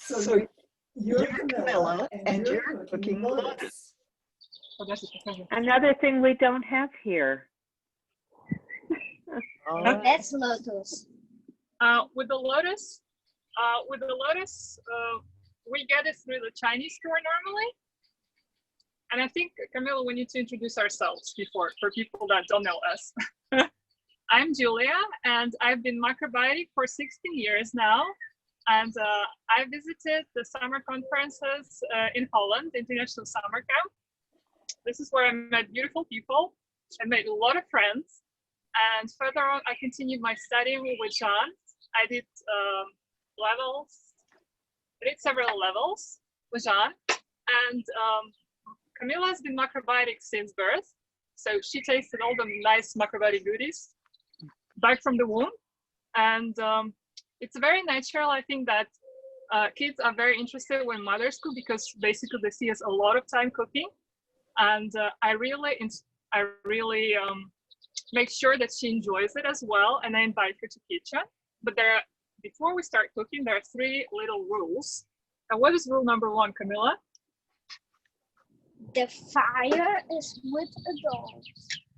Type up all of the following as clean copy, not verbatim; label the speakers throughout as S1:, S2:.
S1: So you're Kamilla, and you're cooking lotus.
S2: Another thing we don't have here.
S3: That's lotus.
S4: With the lotus, we get it through the Chinese store normally. And I think, Kamilla, we need to introduce ourselves before, for people that don't know us. I'm Julia, and I've been Macrobiotic for 16 years now. And I visited the summer conferences in Holland, International Summer Camp. This is where I met beautiful people. I made a lot of friends. And further on, I continued my studying with Jean. I did several levels with Jean. And Kamilla has been macrobiotic since birth. So she tasted all the nice macrobiotic goodies back from the womb. And it's very natural. I think that kids are very interested when mothers cook because basically they see us a lot of time cooking. And I really make sure that she enjoys it as well. And I invite her to kitchen. But before we start cooking, there are 3 little rules. And what is rule number 1, Kamilla?
S3: The fire is with adults.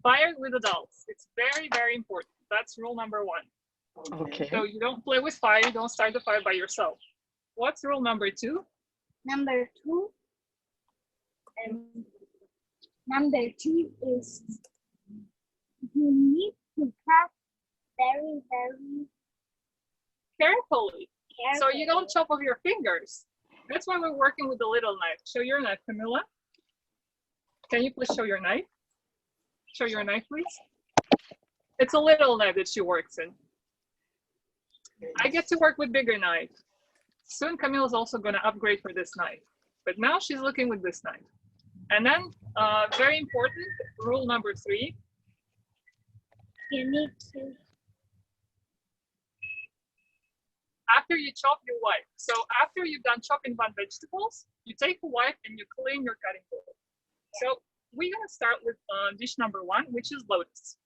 S4: Fire with adults. It's very, very important. That's rule number 1.
S1: Okay.
S4: So you don't play with fire. You don't start the fire by yourself. What's rule number 2?
S3: Number 2 is you need to cut very, very
S4: carefully. So you don't chop off your fingers. That's why we're working with the little knife. Show your knife, Kamilla. Can you please show your knife? Show your knife, please. It's a little knife that she works in. I get to work with bigger knife. Soon Camilla's also going to upgrade for this knife. But now she's looking with this knife. And then, very important, rule number 3.
S3: You need to.
S4: After you chop, you wipe. So after you've done chopping one vegetables, you take a wipe and you clean your cutting board. So we're going to start with dish number 1, which is lotus.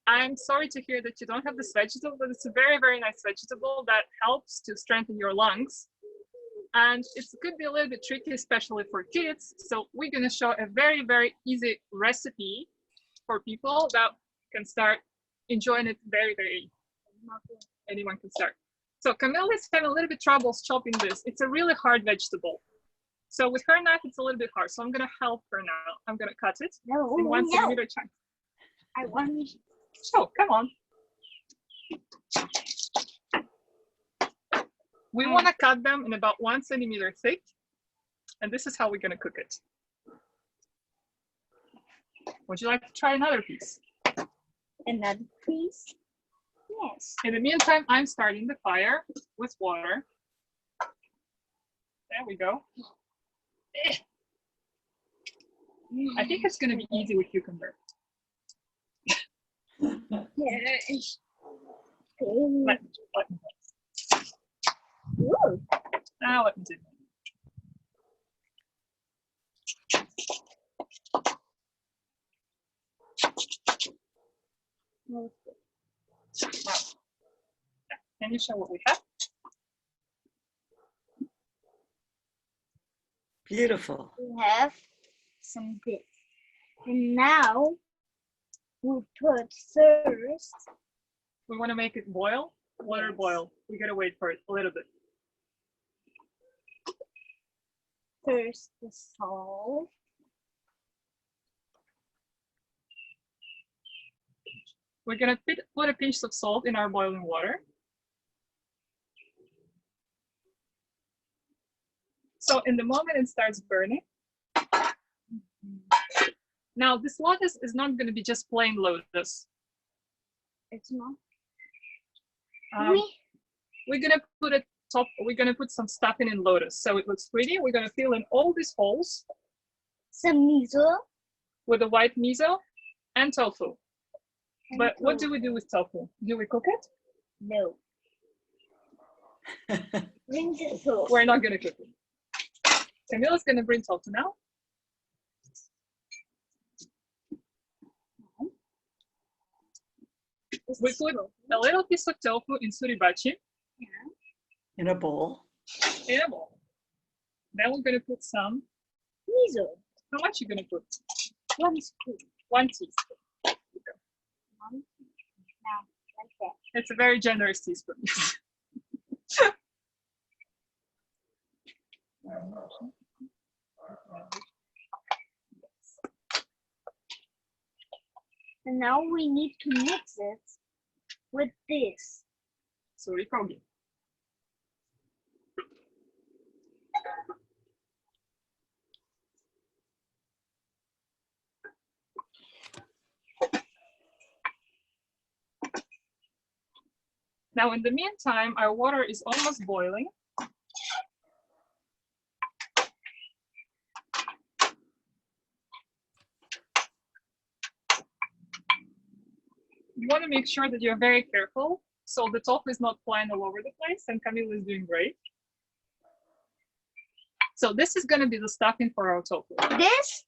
S4: I'm sorry to hear that you don't have this vegetable, but it's a very, very nice vegetable that helps to strengthen your lungs. And it could be a little bit tricky, especially for kids. So we're going to show a very, very easy recipe for people that can start enjoying it very, very. Anyone can start. So Kamilla is having a little bit troubles chopping this. It's a really hard vegetable. So with her knife, it's a little bit hard. So I'm going to help her now. I'm going to cut it in 1 centimeter chunks.
S3: I want.
S4: So come on. We want to cut them in about 1 centimeter thick. And this is how we're going to cook it. Would you like to try another piece?
S3: Another piece? Yes.
S4: In the meantime, I'm starting the fire with water. There we go. I think it's going to be easy with cucumber.
S3: Yes.
S4: Let me now let me do
S3: No.
S4: Wow. Can you show what we have?
S1: Beautiful.
S3: We have some bits. And now we put first.
S4: We want to make it boil. Water boil. We gotta wait for it a little bit.
S3: First the salt.
S4: We're gonna put a pinch of salt in our boiling water. So in the moment it starts burning. Now this lotus is not gonna be just plain lotus.
S3: It's not.
S4: We're gonna put some stuffing in lotus so it looks pretty. We're gonna fill in all these holes.
S3: Some miso.
S4: With the white miso and tofu. But what do we do with tofu? Do we cook it?
S3: No. Bring the tofu.
S4: We're not gonna cook it. Camilla's gonna bring tofu now. We put a little piece of tofu in suribachi.
S3: Yeah.
S1: In a bowl.
S4: in a bowl. Then we're going to put some.
S3: Miso.
S4: How much you going to put?
S3: 1 spoon.
S4: 1 teaspoon.
S3: Now, like that.
S4: It's a very generous teaspoon.
S3: And now we need to mix it with this.
S4: Surikogi. Now, in the meantime, our water is almost boiling. You want to make sure that you're very careful so the tofu is not flying all over the place, and Kamilla is doing great. So this is going to be the stuffing for our tofu.
S3: This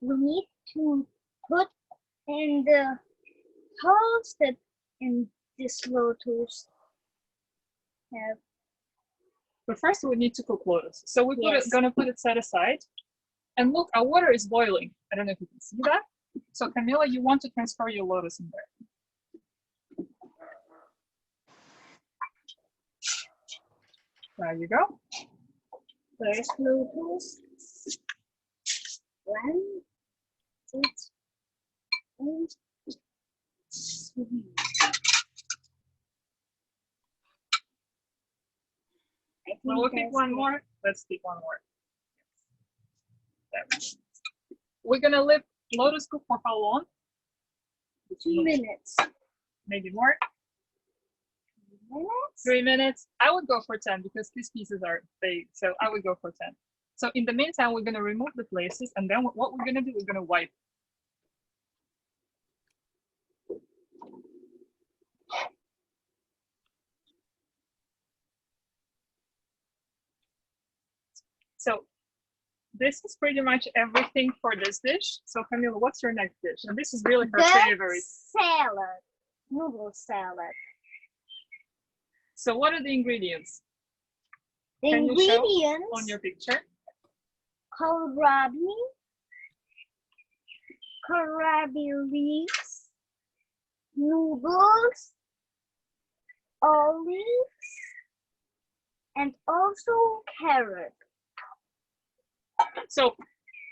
S3: we need to put in the toasted in this lotus.
S4: But first we need to cook lotus. So we're
S3: Yes.
S4: gonna put it set aside. And look, our water is boiling. I don't know if you can see that. So Kamilla, you want to transfer your lotus in there. There you go.
S3: First lotus. 1, 2, 3.
S4: We'll pick one more. Let's pick one more. There. We're gonna let lotus cook for how long?
S3: 2 minutes.
S4: Maybe more. 3 minutes. I would go for 10 because these pieces are big. So I would go for 10. So in the meantime, we're gonna remove the places, and then what we're gonna do, we're gonna wipe. So this is pretty much everything for this dish. So Kamilla, what's your next dish? And this is really her favorite.
S3: Salad. Noodle salad.
S4: So what are the ingredients?
S3: The
S4: Can you show
S3: ingredients:
S4: on your picture?
S3: kohlrabi, leaves, noodles, olives, and also carrot.
S4: So,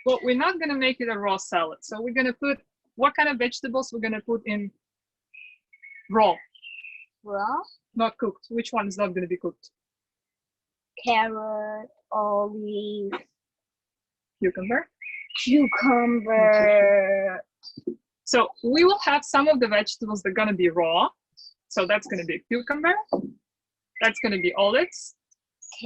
S4: well, we're not gonna make it a raw salad. So we're gonna put, what kind of vegetables we're gonna put in raw,
S3: Raw,
S4: not cooked? Which one is not gonna be cooked?
S3: carrot, olive,
S4: Cucumber.
S3: cucumber.
S4: So we will have some of the vegetables that are gonna be raw. So that's gonna be cucumber. That's gonna be olives.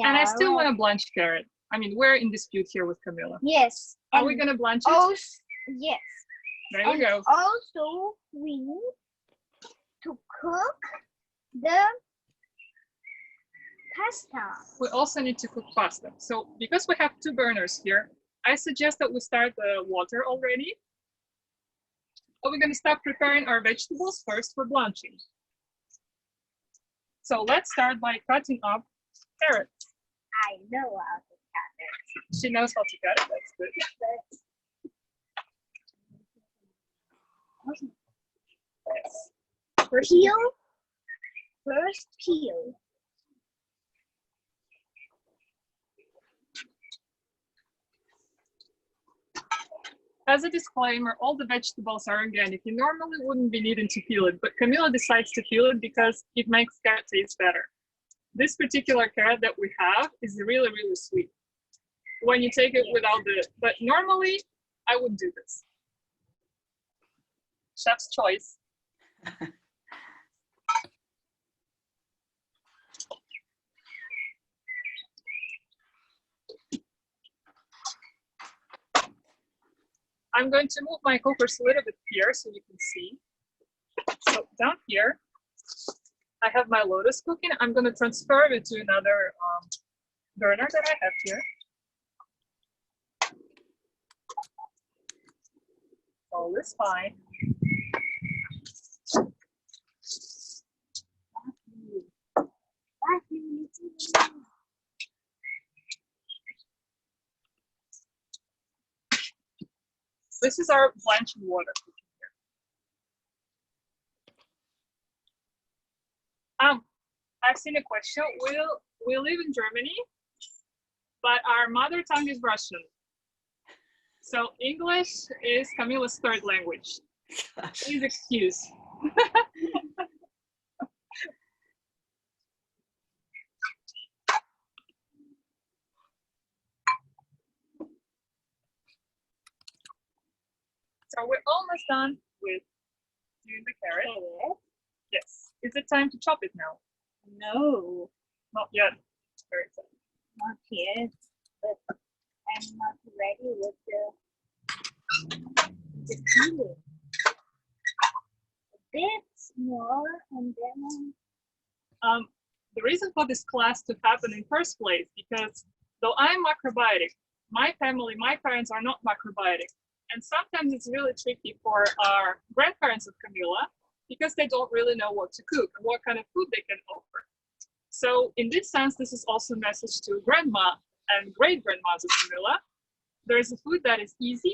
S4: And I still want a blanched carrot. I mean, we're in dispute here with Kamilla.
S3: Yes.
S4: Are we gonna blanch it?
S3: Also, yes.
S4: There we go.
S3: Also, we need to cook the pasta.
S4: We also need to cook pasta. So because we have 2 burners here, I suggest that we start the water already. But we're gonna start preparing our vegetables first for blanching. So let's start by cutting up carrots.
S3: I know how to cut it.
S4: She knows how to cut it, that's good. Yes. First,
S3: First peel.
S4: as a disclaimer, all the vegetables are organic. You normally wouldn't be needing to peel it, but Kamilla decides to peel it because it makes carrot taste better. This particular carrot that we have is really, really sweet when you take it without the, but normally I would do this. Chef's choice. I'm going to move my cookers a little bit here so you can see. So down here, I have my lotus cooking. I'm going to transfer it to another burner that I have here. All is fine. This is our blanched water. I've seen a question. We live in Germany, but our mother tongue is Russian. So English is Camilla's third language. Please excuse. So we're almost done with doing the carrot. Yes. Is it time to chop it now?
S3: No,
S4: Not yet. Very excited.
S3: not yet. But I'm not ready with the peeling. A bit more, and then
S4: The reason for this class to happen in first place, because though I'm macrobiotic, my family, my parents are not macrobiotic. And sometimes it's really tricky for our grandparents of Kamilla because they don't really know what to cook and what kind of food they can offer. So in this sense, this is also a message to grandma and great-grandmas of Kamilla. There's a food that is easy,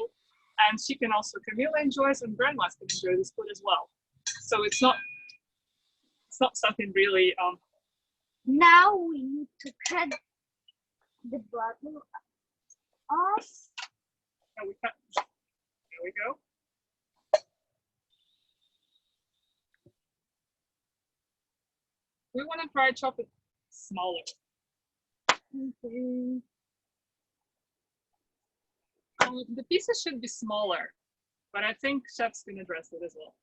S4: and she can also, Kamilla enjoys, and grandmas can enjoy this food as well. So it's not something really,
S3: now we need to cut the bottom off.
S4: we cut. There we go. We want to try to chop it smaller.
S3: Mhm.
S4: The pieces should be smaller, but I think chef's gonna address it as well.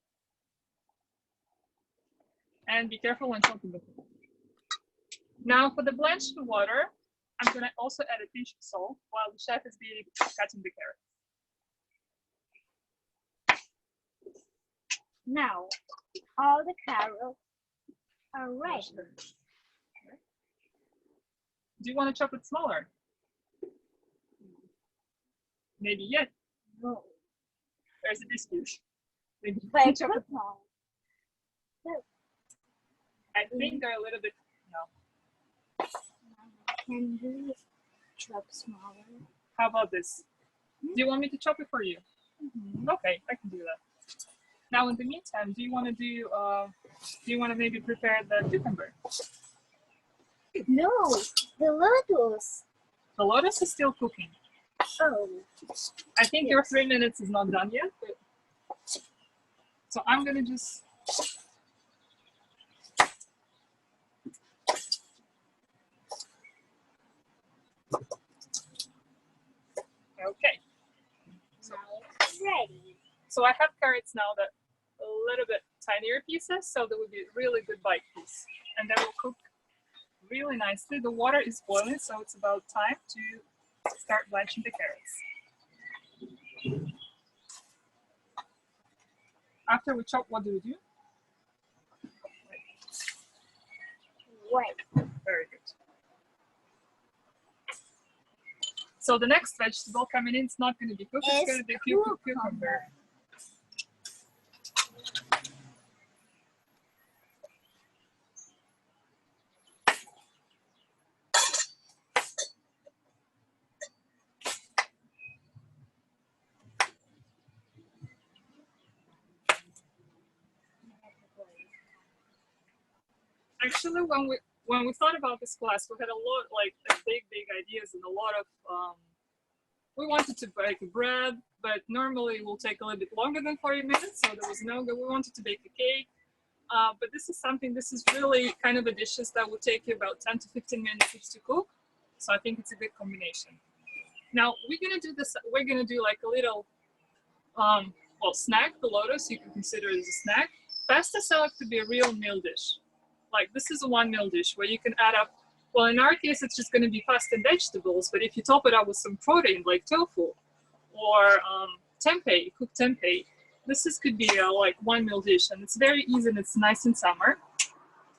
S4: And be careful when chopping the food. Now for the blanched water, I'm gonna also add a pinch of salt while the chef is cutting the carrot.
S3: Now, all the carrots are ready.
S4: Do you want to chop it smaller? Maybe yet.
S3: No,
S4: There's a dispute. Maybe you
S3: but
S4: can chop it.
S3: small.
S4: I think they're a little bit. No.
S3: Can we chop smaller?
S4: How about this? Do you want me to chop it for you?
S3: Mhm.
S4: Okay, I can do that. Now, in the meantime, do you want to maybe prepare the cucumber?
S3: No, the lettuce.
S4: The lotus is still cooking.
S3: Oh,
S4: I think your 3 minutes is not done yet. So I'm gonna just. Okay.
S3: now it's ready.
S4: So I have carrots now that a little bit tinier pieces, so there will be a really good bite piece. And then we'll cook really nicely. The water is boiling, so it's about time to start blanching the carrots. After we chop, what do we do?
S3: Wait.
S4: Very good. So the next vegetable coming in is not going to be cooked, it's going to be cucumber. Actually, when we thought about this class, we had a lot, like big ideas and a lot of, we wanted to bake bread, but normally it will take a little bit longer than 40 minutes, so there was no go. We wanted to bake a cake, but this is really kind of a dishes that will take you about 10 to 15 minutes to cook, so I think it's a good combination. Now, we're gonna do this, we're gonna do like a little, well, snack, the lotus, you can consider it as a snack. Pasta salad could be a real meal dish. Like this is a 1 meal dish where you can add up, well, in our case, it's just going to be pasta and vegetables, but if you top it up with some protein like tofu or tempeh, cooked tempeh, this could be a like 1 meal dish, and it's very easy and it's nice in summer.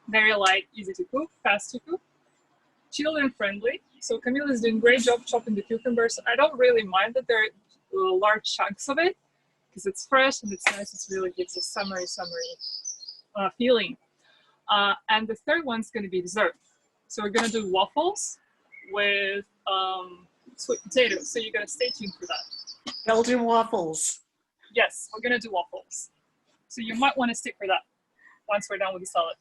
S4: Very light, easy to cook, fast to cook, children friendly. So Kamilla is doing a great job chopping the cucumbers. I don't really mind that there are large chunks of it because it's fresh and it's nice. It really gives a summery feeling. And the third one's going to be dessert. So we're going to do waffles with sweet potatoes. So you're going to stay tuned for that.
S1: Belgian waffles.
S4: Yes, we're gonna do waffles. So you might want to stick for that once we're done with the salad.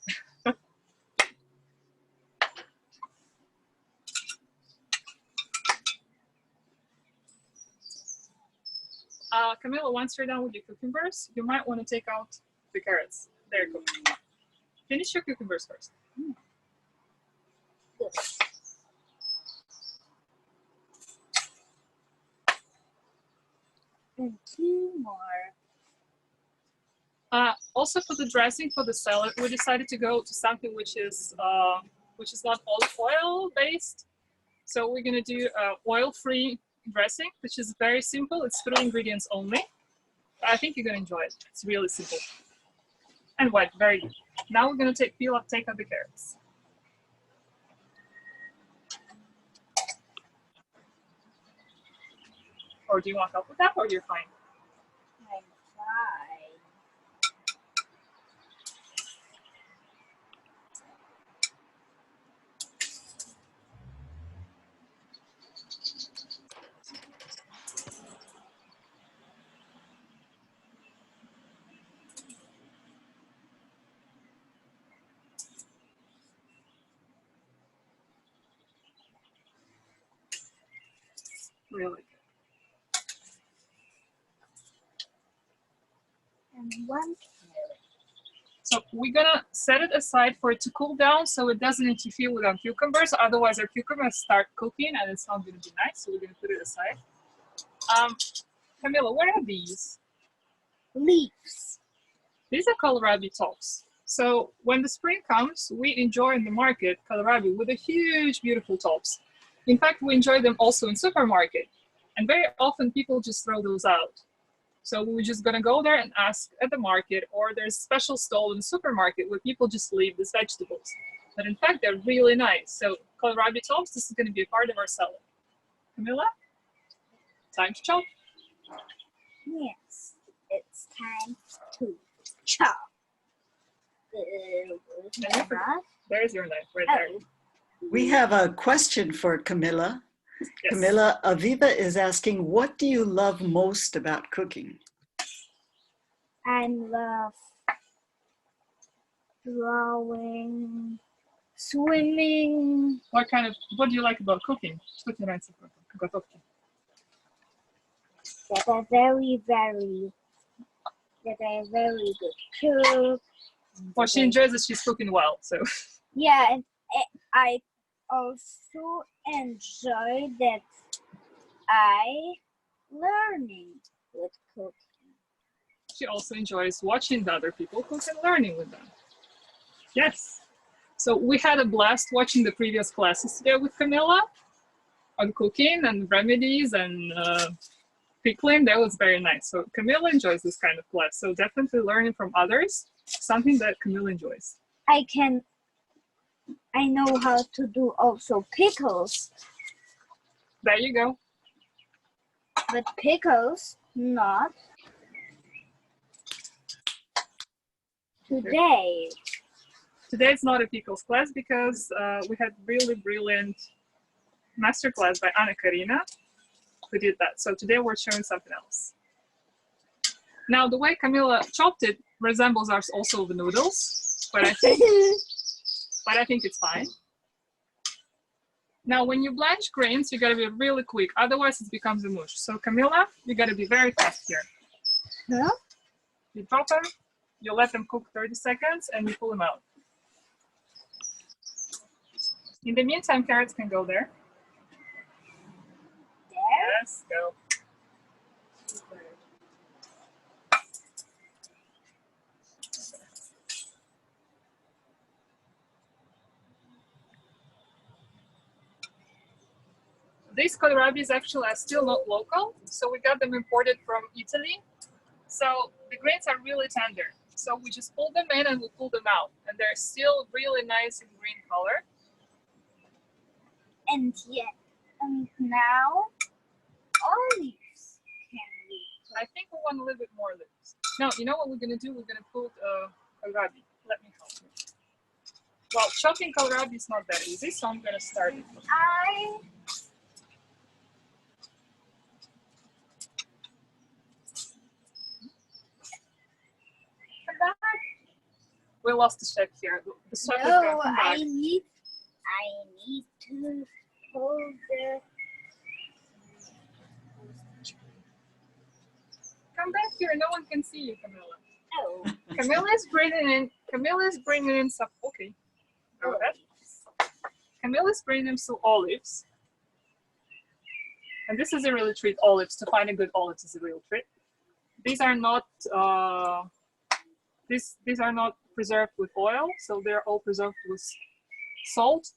S4: Kamilla, once you're done with your cucumbers, you might want to take out the carrots. There you go. Finish your cucumbers first.
S3: And 2 more.
S4: Also for the dressing for the salad, we decided to go to something which is not olive oil based. So we're gonna do oil-free dressing, which is very simple. It's 3 ingredients only. I think you're gonna enjoy it. It's really simple and white, very good. Now we're gonna take out the carrots. Or do you want help with that, or you're fine?
S3: I'm fine.
S4: Really good.
S3: And 1 carrot.
S4: So we're gonna set it aside for it to cool down so it doesn't interfere with our cucumbers. Otherwise our cucumbers start cooking and it's not gonna be nice. So we're gonna put it aside. Kamilla, what are these?
S3: Leaves.
S4: These are kohlrabi tops. So when the spring comes, we enjoy in the market kohlrabi with the huge, beautiful tops. In fact, we enjoy them also in supermarket. And very often people just throw those out. So we're just gonna go there and ask at the market, or there's a special stall in the supermarket where people just leave these vegetables. But in fact, they're really nice. So kohlrabi tops, this is gonna be a part of our salad. Kamilla, time to chop.
S3: Yes, it's time to chop.
S4: There's your knife right there.
S1: We have a question for Kamilla.
S4: Yes.
S1: Kamilla, Aviva is asking, what do you love most about cooking?
S3: I love drawing, swimming.
S4: What do you like about cooking? Что тебе нравится в готовке?
S3: That are very good cook.
S4: Well, she enjoys that she's cooking well, so.
S3: Yeah, and I also enjoy that I learning with cooking.
S4: She also enjoys watching the other people cook and learning with them. Yes. So we had a blast watching the previous classes today with Kamilla on cooking and remedies and pickling. That was very nice. So Kamilla enjoys this kind of class. So definitely learning from others, something that Kamilla enjoys.
S3: I know how to do also pickles.
S4: There you go.
S3: But pickles, not today.
S4: Today it's not a pickles class because we had really brilliant master class by Anna Karina who did that. So today we're showing something else. Now the way Kamilla chopped it resembles ours also the noodles, but I think it's fine. Now when you blanch grains, you gotta be really quick, otherwise it becomes a mush. So Kamilla, you gotta be very fast here.
S3: Huh?
S4: You drop them, you let them cook 30 seconds, and you pull them out. In the meantime, carrots can go there. Yes, go. These kohlrabis actually are still not local, so we got them imported from Italy. So the grains are really tender. So we just pull them in and we pull them out, and they're still really nice in green color.
S3: And now olives can be.
S4: I think we want a little bit more leaves. Now, you know what we're gonna do? We're gonna put kohlrabi. Let me help you. Well, chopping kohlrabi is not that easy, so I'm gonna start it. We lost the chef here. The chef is
S3: No,
S4: going to come
S3: I
S4: back.
S3: need to hold the.
S4: Come back here. No one can see you, Kamilla.
S3: Oh.
S4: Kamilla is bringing in. Kamilla is bringing in some. Okay. Go ahead. Kamilla is bringing in some olives. And this is a really treat. Olives. To find a good olives is a real treat. These are not. These are not preserved with oil, so they're all preserved with salt.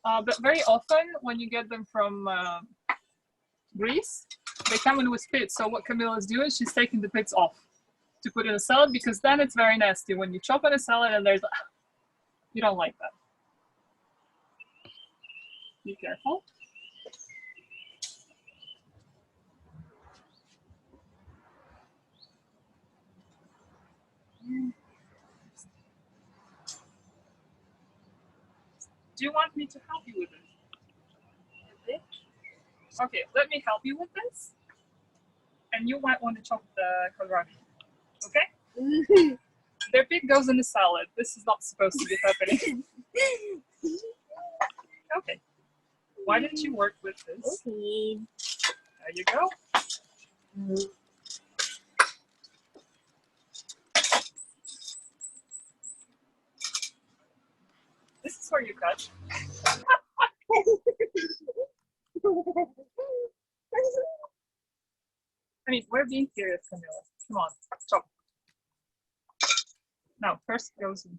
S4: But very often, when you get them from Greece, they come in with pits. So what Kamilla is doing, she's taking the pits off to put in a salad, because then it's very nasty when you chop on a salad and there's. You don't like that. Be careful. Do you want me to help you with this? Okay, let me help you with this. And you might want to chop the kohlrabi. Okay? Their pit goes in the salad. This is not supposed to be happening. Okay. Why don't you work with this?
S3: Okay.
S4: There you go. This is where you cut. I mean, we're being serious, Kamilla. Come on, chop. Now, first goes into.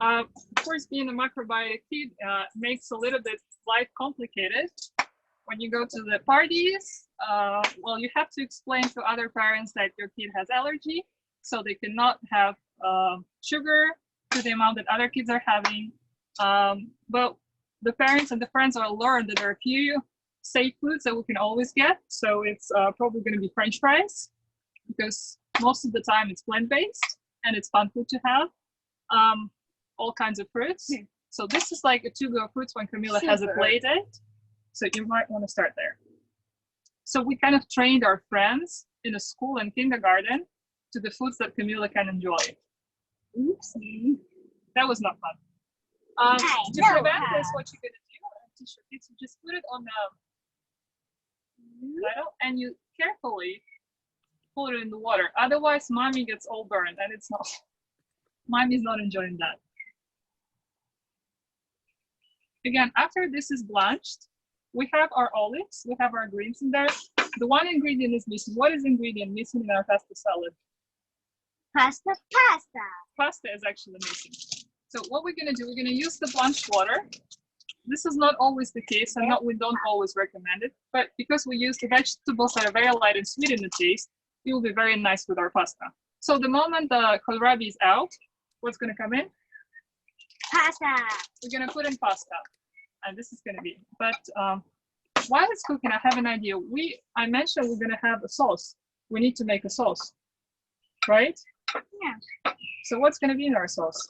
S4: Of course, being a macrobiotic kid makes a little bit life complicated. When you go to the parties, well, you have to explain to other parents that your kid has allergy, so they cannot have sugar to the amount that other kids are having. But the parents and the friends will learn that there are a few safe foods that we can always get. So it's probably going to be French fries, because most of the time it's plant-based and it's fun food to have. All kinds of fruits. So this is like a to-go fruits when Kamilla has a play date. So you might want to start there. So we kind of trained our friends in a school and kindergarten to the foods that Kamilla can enjoy.
S3: Oopsie.
S4: That was not fun. To prevent this, what you're gonna do is you just put it on the ladle and you carefully put it in the water. Otherwise, mommy gets all burned, and it's not. Mommy's not enjoying that. Again, after this is blanched, we have our olives, we have our greens in there. The one ingredient is missing. What is ingredient missing in our pasta salad?
S3: Pasta.
S4: Pasta is actually missing. So what we're gonna do, we're gonna use the blanched water. This is not always the case, and we don't always recommend it, but because we use the vegetables that are very light and sweet in the taste, it will be very nice with our pasta. So the moment the kohlrabi is out, what's gonna come in?
S3: Pasta.
S4: We're gonna put in pasta, and this is gonna be. But while it's cooking, I have an idea. I mentioned we're gonna have a sauce. We need to make a sauce, right?
S3: Yeah.
S4: So what's gonna be in our sauce?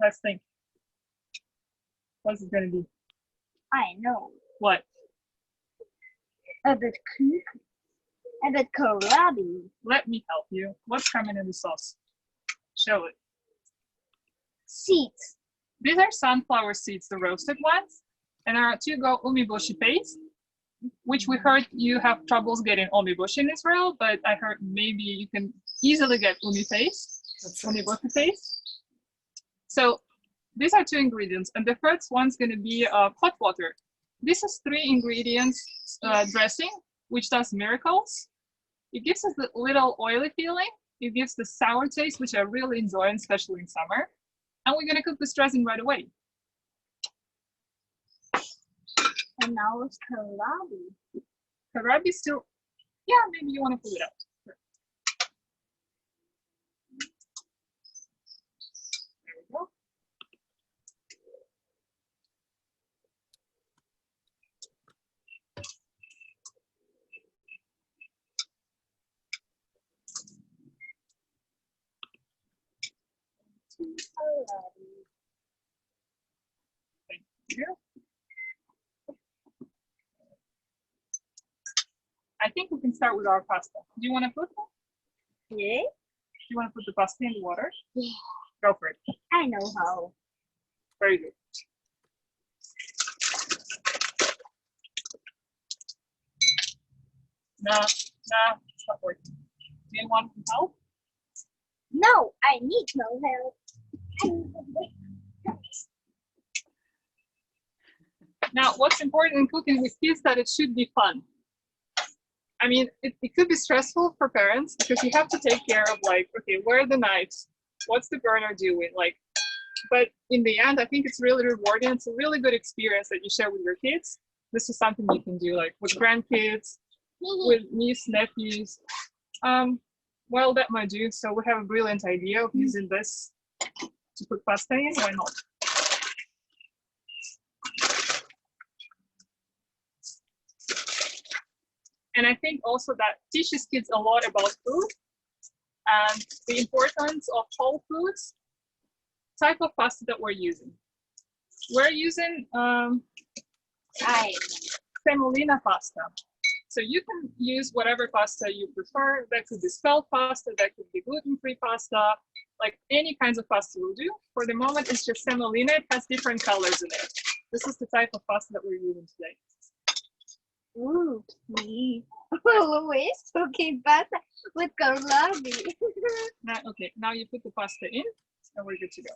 S4: Let's think. What's it gonna be?
S3: I know.
S4: What?
S3: A bit kohlrabi.
S4: Let me help you. What's coming in the sauce? Show it.
S3: Seeds.
S4: These are sunflower seeds, the roasted ones, and our to-go umeboshi paste, which we heard you have troubles getting umeboshi in Israel, but I heard maybe you can easily get umeboshi paste. So these are two ingredients, and the first one's going to be hot water. This is 3 ingredients dressing, which does miracles. It gives us the little oily feeling. It gives the sour taste, which I really enjoy, especially in summer. And we're gonna cook this dressing right away.
S3: And now it's kohlrabi.
S4: Kohlrabi still, yeah, maybe you wanna pull it out. There we go. you go. I think we can start with our pasta. Do you want to put them?
S3: Yeah.
S4: Do you want to put the pasta in the water?
S3: Yeah.
S4: Go for it.
S3: I know how.
S4: Very good. No, it's not working. Do you want some help?
S3: No, I need no help. I need help.
S4: Now, what's important in cooking with kids that it should be fun. I mean, it could be stressful for parents because you have to take care of like, okay, where are the knives? What's the burner doing? Like, but in the end, I think it's really rewarding. It's a really good experience that you share with your kids. This is something you can do like with grandkids, with niece, nephews. Well, that might do. So we have a brilliant idea of using this to put pasta in. Why not? And I think also that teaches kids a lot about food and the importance of whole foods, type of pasta that we're using. We're using semolina pasta. So you can use whatever pasta you prefer. That could be spelt pasta, that could be gluten-free pasta, like any kinds of pasta will do. For the moment, it's just semolina. It has different colors in it. This is the type of pasta that we're using today.
S3: Ooh, me. Luis cooking pasta with kohlrabi.
S4: Okay, now you put the pasta in and we're good to go.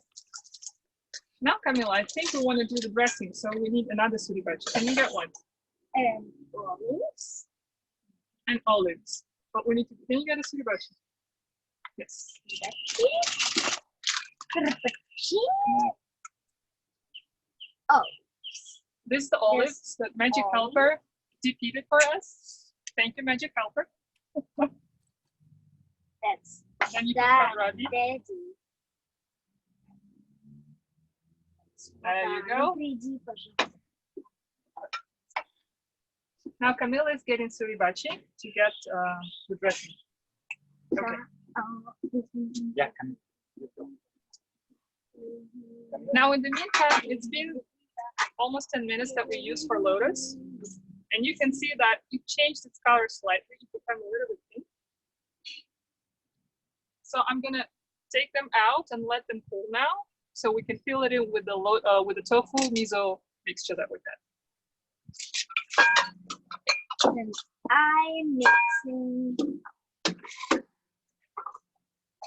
S4: Now, Kamilla, I think we want to do the dressing, so we need another suribachi. Can you get one?
S3: And olives.
S4: And olives. But we need to, can you get a suribachi? Yes.
S3: Oh.
S4: This is the olives that Magic Helper defeated for us. Thank you, Magic Helper.
S3: That's
S4: Then you put
S3: that.
S4: kohlrabi.
S3: Daddy.
S4: There you go. Now Kamilla is getting suribachi to get the dressing. Okay.
S5: Yeah.
S4: Now in the meantime, it's been almost 10 minutes that we use for lotus. And you can see that it changed its color slightly. It became a little bit pink. So I'm gonna take them out and let them cool now, so we can fill it in with the tofu miso mixture that we had.
S3: And I'm mixing.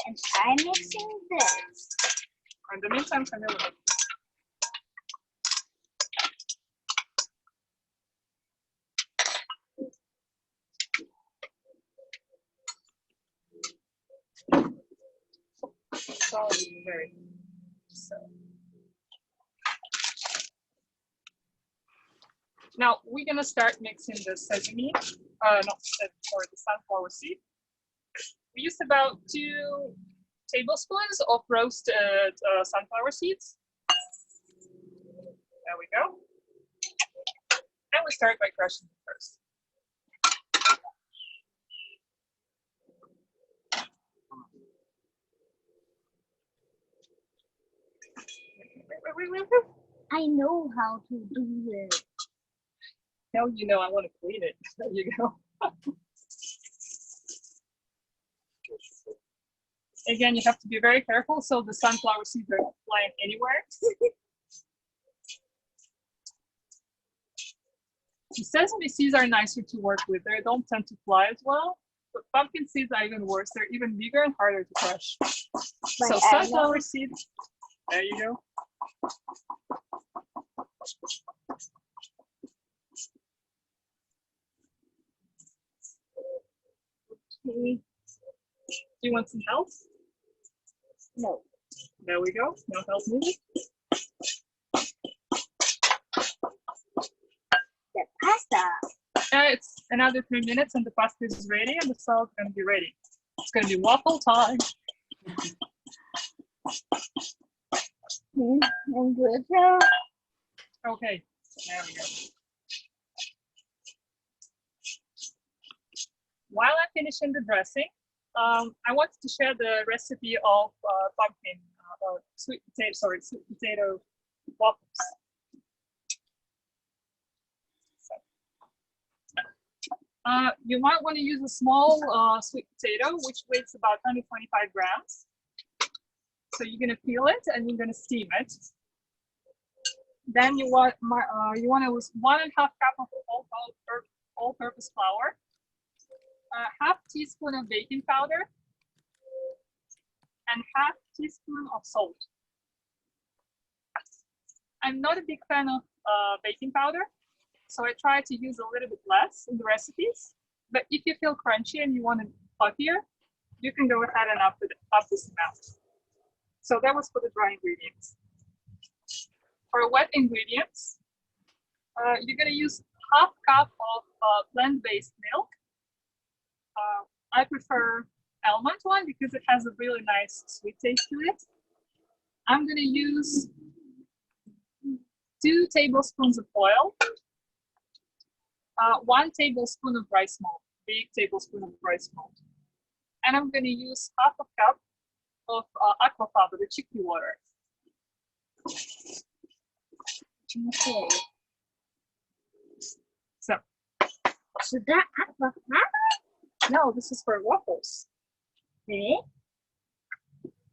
S3: And I'm mixing this.
S4: In the meantime, Kamilla. Very so. Now we're gonna start mixing the sesame, sorry, the sunflower seed. We used about 2 tablespoons of roasted sunflower seeds. There we go. And we start by crushing it first.
S3: I know how to do it.
S4: Now you know I want to clean it. There you go. Again, you have to be very careful so the sunflower seeds are not flying anywhere. The sesame seeds are nicer to work with. They don't tend to fly as well. But pumpkin seeds are even worse. They're even bigger and harder to crush. So sunflower seeds, there you go. Okay. Do you want some help?
S3: No.
S4: There we go. No help needed.
S3: The pasta.
S4: It's another 3 minutes and the pasta is ready and the sauce is going to be ready. It's going to be waffle time.
S3: And good.
S4: Okay, there we go. While I'm finishing the dressing, I wanted to share the recipe of pumpkin, sweet potato waffles. You might want to use a small sweet potato, which weighs about 125 grams. So you're gonna peel it and you're gonna steam it. Then you want to use 1.5 cup of all-purpose flour, half teaspoon of baking powder, and half teaspoon of salt. I'm not a big fan of baking powder, so I try to use a little bit less in the recipes. But if you feel crunchy and you want it fluffier, you can go ahead and up this amount. So that was for the dry ingredients. For wet ingredients, you're going to use half cup of plant-based milk. I prefer almond one because it has a really nice sweet taste to it. I'm going to use 2 tablespoons of oil, 1 tablespoon of rice malt, big tablespoon of rice malt. And I'm going to use half a cup of aquafaba, the chickpea water.
S3: Okay.
S4: So
S3: that aquafaba?
S4: no, this is for waffles.
S3: Really?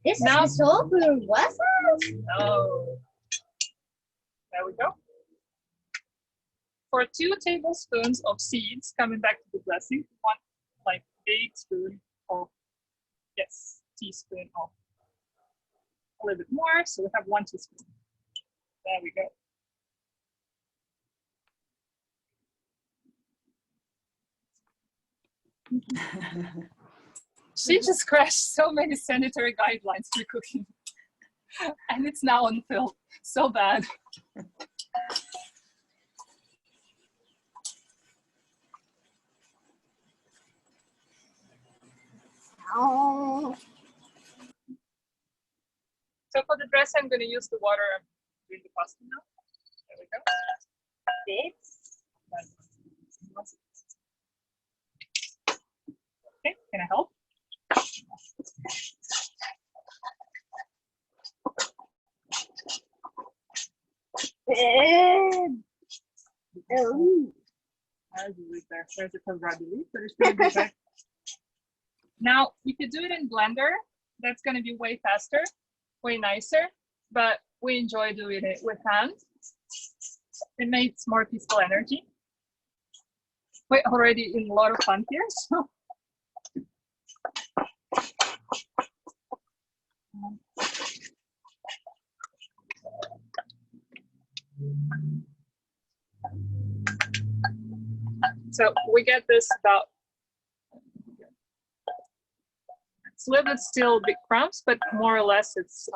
S3: This
S4: Now-
S3: is so for waffles?
S4: Oh, there we go. For 2 tablespoons of seeds, coming back to the dressing, 1 like big spoon of, yes, teaspoon of a little bit more. So we have 1 teaspoon. There we go. She just crashed so many sanitary guidelines for cooking. And it's now on film. So bad.
S3: Oh.
S4: So for the dress, I'm going to use the water I'm doing the pasta now. There we go. Okay, can I help?
S3: Oh.
S4: There's a kohlrabi leaf, but it's going to be back. Now, if you do it in blender, that's going to be way faster, way nicer, but we enjoy doing it with hand. It makes more peaceful energy. We're already in a lot of fun here, so. So we get this about, it's a little bit still big crumbs, but more or less it's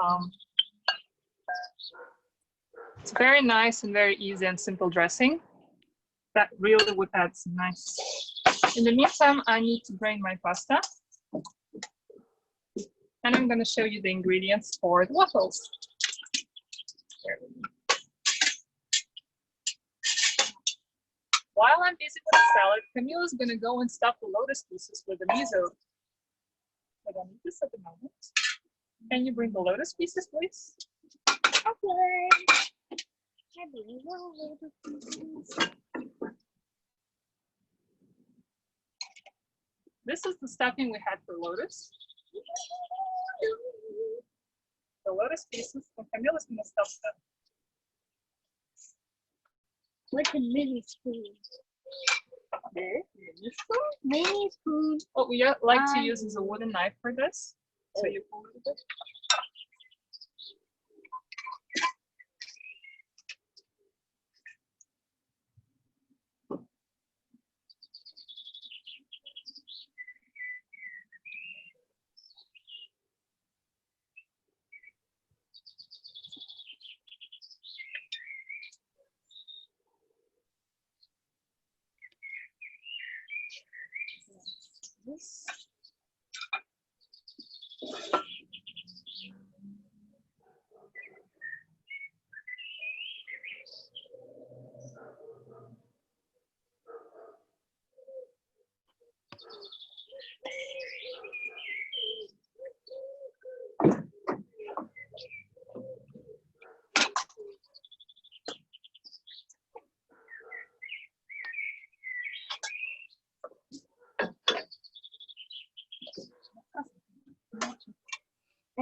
S4: very nice and very easy and simple dressing that really would add some nice. In the meantime, I need to drain my pasta. And I'm going to show you the ingredients for the waffles. While I'm busy with the salad, Kamilla is going to go and stuff the lotus pieces with the miso. I don't need this at the moment. Can you bring the lotus pieces, please?
S3: Okay. I believe
S4: This is the stuffing we had for lotus. The lotus pieces, and Camilla's going to stuff them.
S3: with a mini spoon. Mini spoon.
S4: What we like to use is a wooden knife for this. So you pull it a bit. This.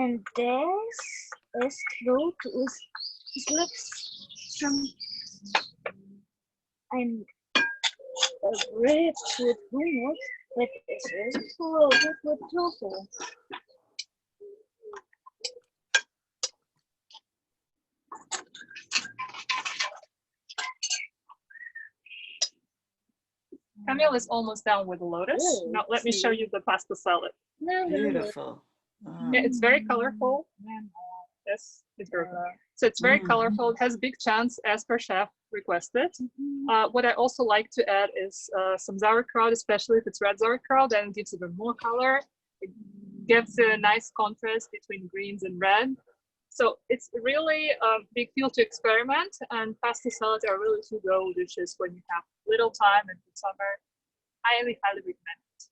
S3: And this is fruit is like some and a grape with hummus, but it is loaded with tofu.
S4: Kamilla is almost done with the lotus.
S3: Really?
S4: Now let me show you the pasta salad.
S1: Beautiful. Wow.
S4: Yeah, it's very colorful. Yes, it's beautiful. So it's very colorful. It has big chunks as per chef requested. What I also like to add is some sauerkraut, especially if it's red sauerkraut, then it gives it more color. It gives a nice contrast between greens and red. So it's really a big field to experiment, and pasta salads are really to-go dishes when you have little time in the summer. Highly, highly recommend it.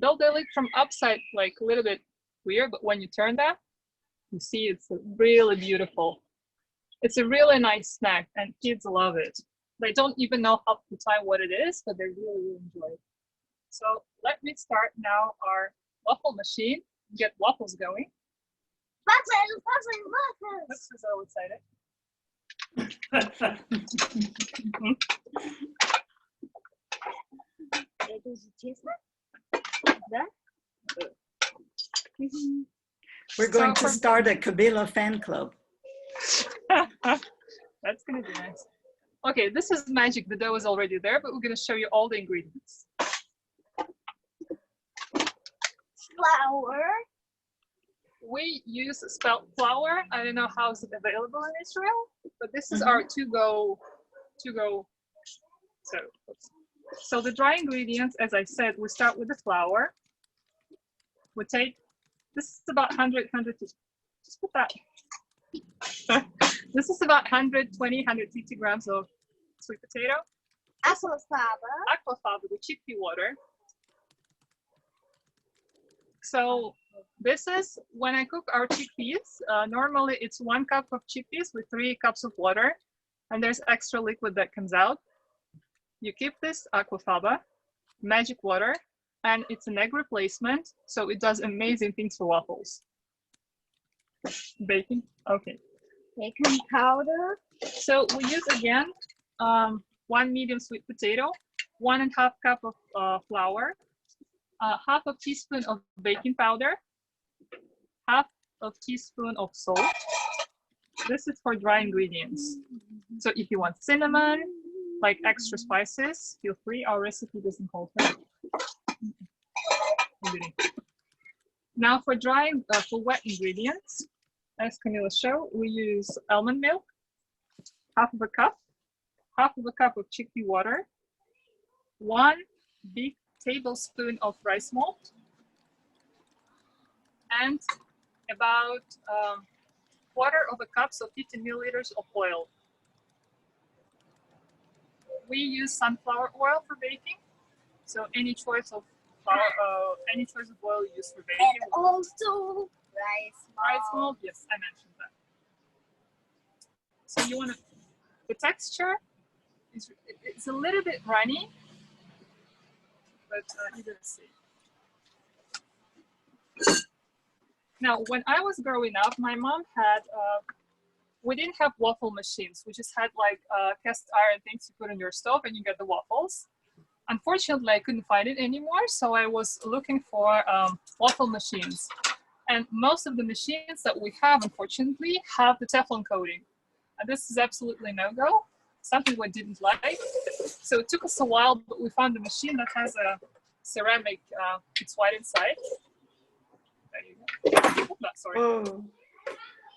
S4: They'll look from upside like a little bit weird, but when you turn that, you see it's really beautiful. It's a really nice snack, and kids love it. They don't even know half the time what it is, but they really, really enjoy it. So let me start now our waffle machine. Get waffles going.
S3: Waffles.
S4: This is so excited.
S3: Does it taste like that?
S1: We're going to start a Kamilla fan club.
S4: That's gonna be nice. Okay, this is magic. The dough is already there, but we're gonna show you all the ingredients.
S3: Flour.
S4: We use spelt flour. I don't know how it's available in Israel, but this is our to-go. So the dry ingredients, as I said, we start with the flour. We take, this is about 100, just put that. This is about 120, 150 grams of sweet potato. Aquafaba, the chickpea water. So this is when I cook our chickpeas. Normally it's 1 cup of chickpeas with 3 cups of water, and there's extra liquid that comes out. You keep this aquafaba, magic water, and it's an egg replacement, so it does amazing things for waffles. Baking, okay.
S3: Baking powder.
S4: So we use again 1 medium sweet potato, 1.5 cup of flour, half a teaspoon of baking powder, half a teaspoon of salt. This is for dry ingredients. So if you want cinnamon, like extra spices, feel free. Our recipe doesn't call for it. Now for dry, for wet ingredients, as Kamilla showed, we use almond milk, half of a cup of chickpea water, 1 big tablespoon of rice malt, and about 1/4 cup, so 50 milliliters of oil. We use sunflower oil for baking, so any choice of flour, any choice of oil you use for baking.
S3: And also rice
S4: malt. Yes, I mentioned that. So you want to, the texture is it's a little bit runny, but you're gonna see. Now, when I was growing up, my mom had, we didn't have waffle machines. We just had like cast iron things you put on your stove and you get the waffles. Unfortunately, I couldn't find it anymore, so I was looking for waffle machines. And most of the machines that we have, unfortunately, have the Teflon coating. And this is absolutely no-go, something we didn't like. So it took us a while, but we found a machine that has a ceramic, it's white inside. There you go. Oh, sorry.
S1: Oh.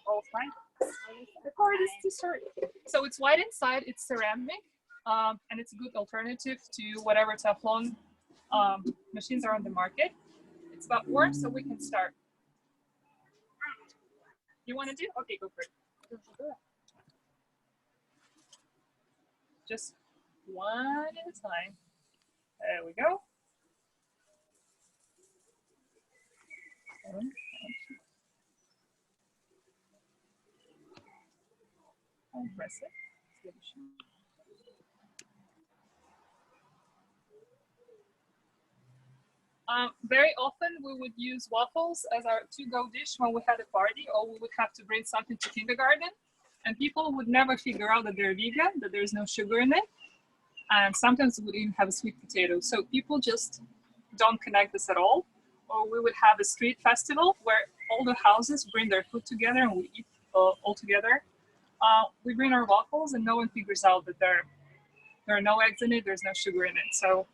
S4: Oh, fine. The cord is too short. So it's white inside, it's ceramic, and it's a good alternative to whatever Teflon machines are on the market. It's about warm, so we can start. You want to do? Okay, go for it. Just one at a time. There we go. And press it. Very often we would use waffles as our to-go dish when we had a party, or we would have to bring something to kindergarten, and people would never figure out that they're vegan, that there's no sugar in it, and sometimes we would even have a sweet potato. So people just don't connect this at all. Or we would have a street festival where all the houses bring their food together and we eat all together. We bring our waffles and no one figures out that there are no eggs in it, there's no sugar in it. So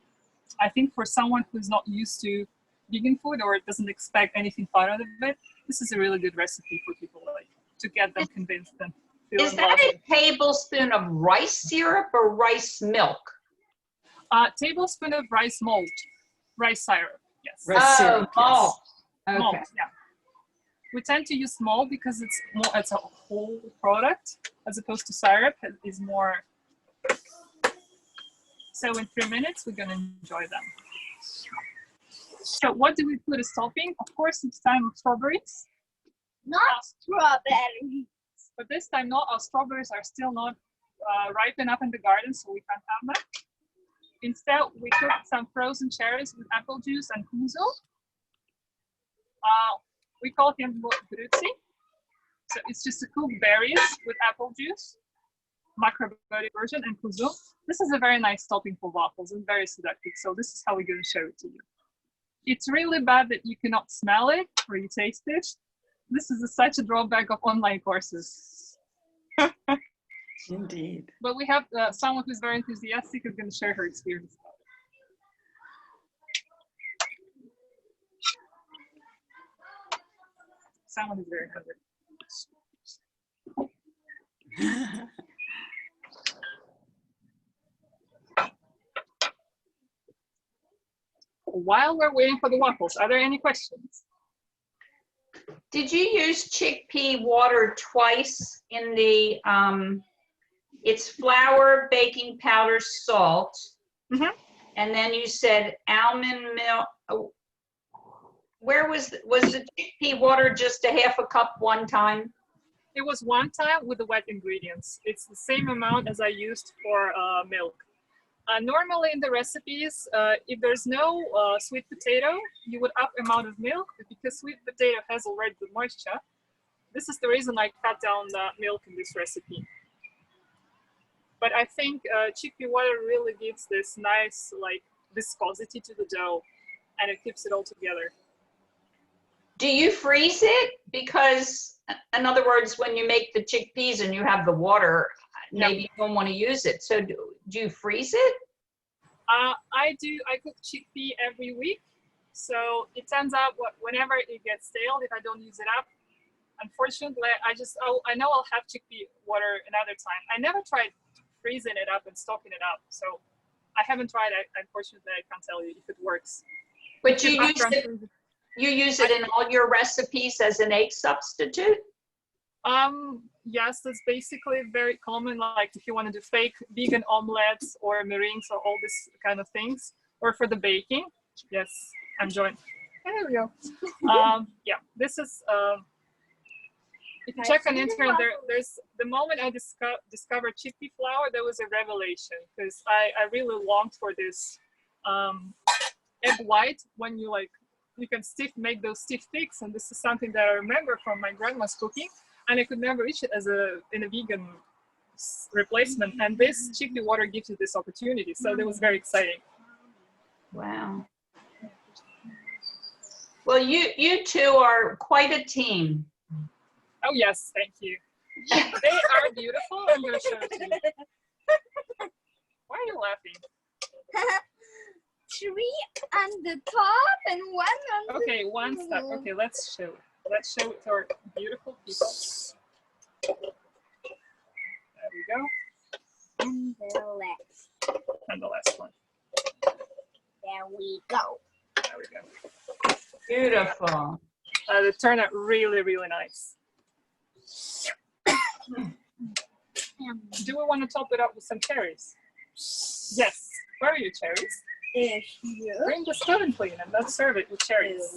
S4: I think for someone who's not used to vegan food or doesn't expect anything fun out of it, this is a really good recipe for people, like to get them convinced and feel
S6: Is that a tablespoon of rice syrup or rice milk?
S4: Tablespoon of rice malt, rice syrup, yes.
S1: Rice syrup,
S6: malt.
S1: yes.
S6: Okay.
S4: Malt, yeah. We tend to use malt because it's a whole product as opposed to syrup is more. So in 3 minutes, we're gonna enjoy them. So what do we put as topping? Of course, it's time of strawberries.
S3: Not strawberry.
S4: But this time, not our strawberries are still not ripen up in the garden, so we can't have them. Instead, we cooked some frozen cherries with apple juice and kuzu. We call him brutzi. So it's just to cook berries with apple juice, macrobiotic version, and kuzu. This is a very nice topping for waffles and very seductive. So this is how we're going to show it to you. It's really bad that you cannot smell it or you taste it. This is such a drawback of online courses.
S1: Indeed.
S4: But we have someone who's very enthusiastic who's going to share her experience about it. Someone who's very hungry. While we're waiting for the waffles, are there any questions?
S6: Did you use chickpea water twice in the, it's flour, baking powder, salt, and then you said almond milk. Where was the chickpea water just a half a cup one time?
S4: It was one time with the wet ingredients. It's the same amount as I used for milk. Normally in the recipes, if there's no sweet potato, you would up amount of milk, but because sweet potato has already the moisture, this is the reason I cut down the milk in this recipe. But I think chickpea water really gives this nice like viscosity to the dough, and it keeps it all together.
S6: Do you freeze it? Because, in other words, when you make the chickpeas and you have the water, maybe you don't want to use it. So do you freeze it?
S4: I do. I cook chickpea every week. So it turns out whenever it gets stale, if I don't use it up, unfortunately, I know I'll have chickpea water another time. I never tried freezing it up and stocking it up. So I haven't tried it. Unfortunately, I can't tell you if it works.
S6: But you use it in all your recipes as an egg substitute?
S4: Yes, that's basically very common. Like if you want to do fake vegan omelets or meringues or all this kind of things, or for the baking. Yes, I'm joined. There we go. Yeah, this is. If you check on internet, there's the moment I discovered chickpea flour, there was a revelation because I really longed for this egg white when you can make those stiff peaks, and this is something that I remember from my grandma's cooking, and I could never reach it in a vegan replacement. And this chickpea water gives you this opportunity, so that was very exciting.
S6: Wow. Well, you two are quite a team.
S4: Oh yes, thank you. They are beautiful. I'm going to show it to you. Why are you laughing?
S3: 3 on the top and 1 on the
S4: Okay, one step. Okay, let's show it. Let's show it to our beautiful people. There we go.
S3: And the left.
S4: And the last one.
S3: There we go.
S4: There we go.
S6: Beautiful.
S4: They turn out really, really nice. Do we want to top it up with some cherries? Yes. Where are your cherries?
S3: There she is.
S4: Bring the spoon, please, and let's serve it with cherries.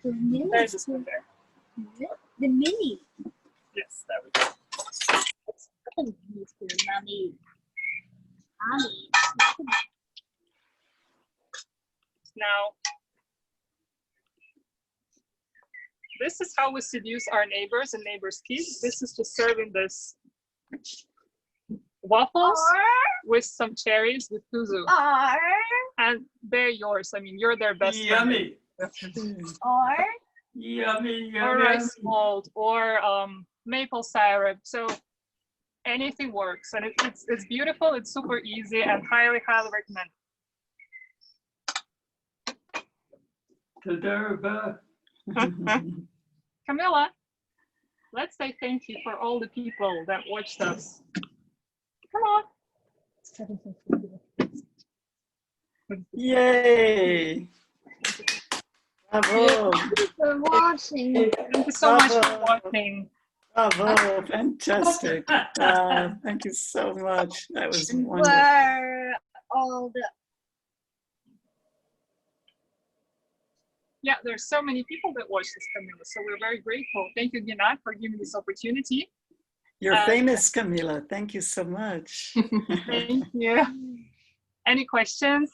S3: The mini.
S4: There's a spoon there.
S3: The mini.
S4: Yes, there we go.
S3: Mommy. Mommy.
S4: Now, this is how we seduce our neighbors and neighbors' kids. This is just serving this waffles with some cherries with kuzu. And they're yours. I mean, you're their best friend.
S5: Yummy. Yummy,
S4: Or
S5: yummy.
S4: rice malt or maple syrup. So anything works. And it's beautiful. It's super easy and highly, highly recommend.
S5: Tadaraba.
S4: Kamilla, let's say thank you for all the people that watched us. Come on.
S1: Yay! Bravo!
S3: For watching.
S4: Thank you so much for watching.
S1: Bravo! Fantastic! Thank you so much. That was wonderful.
S3: Where all the
S4: Yeah, there's so many people that watch this, Kamilla, so we're very grateful. Thank you, Gina, for giving this opportunity.
S1: You're famous, Kamilla. Thank you so much.
S4: Thank you. Any questions?